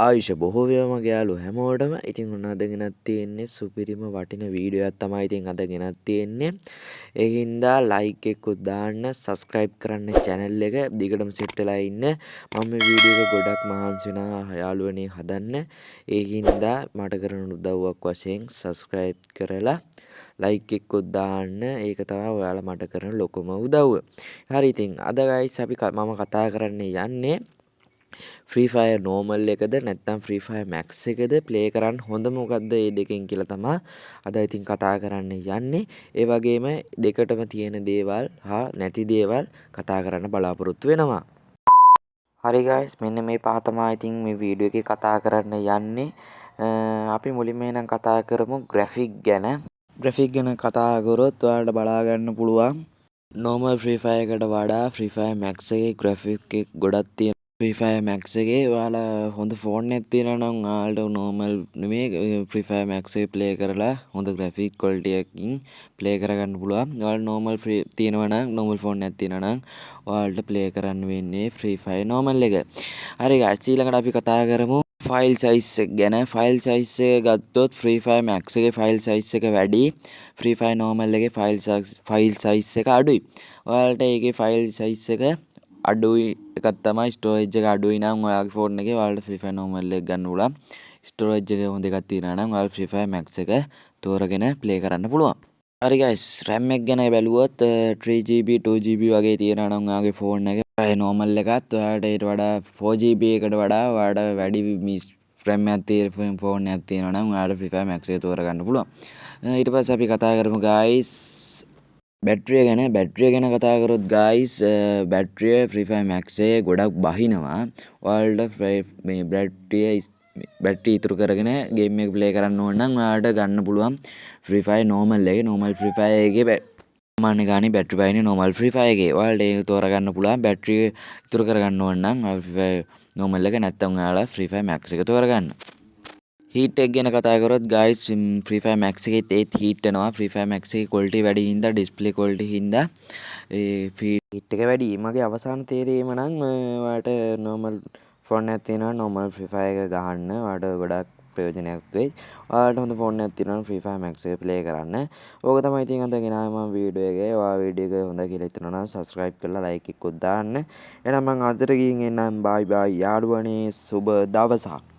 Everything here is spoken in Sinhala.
ආයුෂ බොහෝ වේවා මගේ යාළුවෝ හැමෝටම. ඉතින් ඔන්න අද ගෙනත් තියෙන්නේ සුපිරිම වටින වීඩියෝ එකක් තමයි ඉතින් අද ගෙනත් තියෙන්නේ. ඒකින්දා ලයික් එකකුත් දාන්න, subscribe කරන්න channel එක. දිගටම set වෙලා ඉන්න. මම මේ වීඩියෝ එක ගොඩක් මහන්සි වෙනවා යාළුවනේ හදන්න. ඒකින්දා මට කරන උදව්වක් වශයෙන් subscribe කරලා ලයික් එකකුත් දාන්න. ඒක තමයි ඔයාලා මට කරන ලොකුම උදව්ව. හරි ඉතින් අද guys මම කතා කරන්න යන්නේ ෆ්‍රී ෆයර් නෝමල් එකද නැත්නම් ෆ්‍රී ෆයර් මැක්ස් එකද ප්ලේ කරන්න හොඳ මොකක්ද මේ දෙකෙන් කියලා තමයි අද ඉතින් කතා කරන්න යන්නේ. ඒ වගේම දෙකටම තියෙන දේවල් හා නැති දේවල් කතා කරන්න බලාපොරොත්තු වෙනවා. හරි guys මෙන්න මේ පහ තමයි ඉතින් මේ වීඩියෝ එකේ කතා කරන්න යන්නේ. අපි මුලින්ම එහෙනම් කතා කරමු ග්‍රැෆික් ගැන. ග්‍රැෆික් ගැන කතා කරොත් ඔයාලට බලා ගන්න පුළුවන් normal free fire එකට වඩා free fire max එකේ graphic එක ගොඩක් තියෙනවා. free fire max එකේ ඔයාලා හොඳ ෆෝන් එකක් තියෙනවා නම් ඔයාලට normal නෙමෙයි free fire max එකේ play කරලා හොඳ graphic quality එකකින් play කරගන්න පුළුවන්. ඔයාලා normal free තියෙනවා නම් normal ෆෝන් එකක් තියෙනවා නම් ඔයාලට play කරන්න වෙන්නේ free fire normal එක. හරි guys ඊළඟට අපි කතා කරමු ෆයිල් සයිස් එක ගැන. ෆයිල් සයිස් එක ගත්තොත් free fire max එකේ ෆයිල් සයිස් එක වැඩි. free fire normal එකේ ෆයිල් සයිස් එක අඩුයි. ඔයාලට ඒකේ ෆයිල් සයිස් එක අඩුයි එකක් තමයි ස්ටෝරේජ් එක අඩුයි නම් ඔයාගේ ෆෝන් එකේ ඔයාලට free fire normal එක ගන්න පුළුවන්. ස්ටෝරේජ් එක හොඳ එකක් තියෙනවා නම් ඔයාලා free fire max එක තෝරගෙන play කරන්න පුළුවන්. හරි guys RAM එක ගැන බැලුවොත් 3GB 2GB වගේ තියෙනවා නම් ඔයාගේ ෆෝන් එකේ normal එකත් ඔයාලට ඊට වඩා 4GB එකට වඩා ඔයාලට වැඩි RAM එකක් තියෙන ෆෝන් එකක් තියෙනවා නම් ඔයාලට free fire max එක තෝරගන්න පුළුවන්. ඊට පස්සේ අපි කතා කරමු guys බැටරිය ගැන කතා කරොත් guys බැටරිය free fire max එකේ ගොඩක් බහිනවා. ඔයාලට මේ බැටරි ඉතුරු කරගෙන ගේම් එක ප්ලේ කරන්න ඕන නම් ඔයාලට ගන්න පුළුවන් free fire normal එකේ. normal free fire එකේ සාමාන්‍ය ගානේ බැටරි බහින්නේ normal free fire එකේ. ඔයාලට ඒක තෝරගන්න පුළුවන් බැටරි ඉතුරු කරගන්න ඕන නම් free fire normal එක නැත්නම් ඔයාලා free fire max එක තෝරගන්න. හීට් එක ගැන කතා කරොත් guys free fire max එකේත් ඒත් හීට් වෙනවා. free fire max එකේ quality වැඩි හින්දා display quality හින්දා ඒ හීට් එක වැඩි. මගේ අවසාන තේරීම නම් ඔයාලට normal ෆෝන් එකක් තියෙනවා normal free fire එක ගහන්න ඔයාලට ගොඩක් ප්‍රයෝජනයක් වෙයි. ඔයාලට හොඳ ෆෝන් එකක් තියෙනවා free fire max එක play කරන්න. ඕක තමයි ඉතින් අද ගෙනාවේ මම වීඩියෝ එකේ. ඔයා වීඩියෝ එක හොඳ කියලා හිතනවා නම් subscribe කරලා like එකකුත් දාන්න. එහෙනම් මම අදට ගිහින් එන්නම් bye bye යාළුවනේ සුබ දවසක්.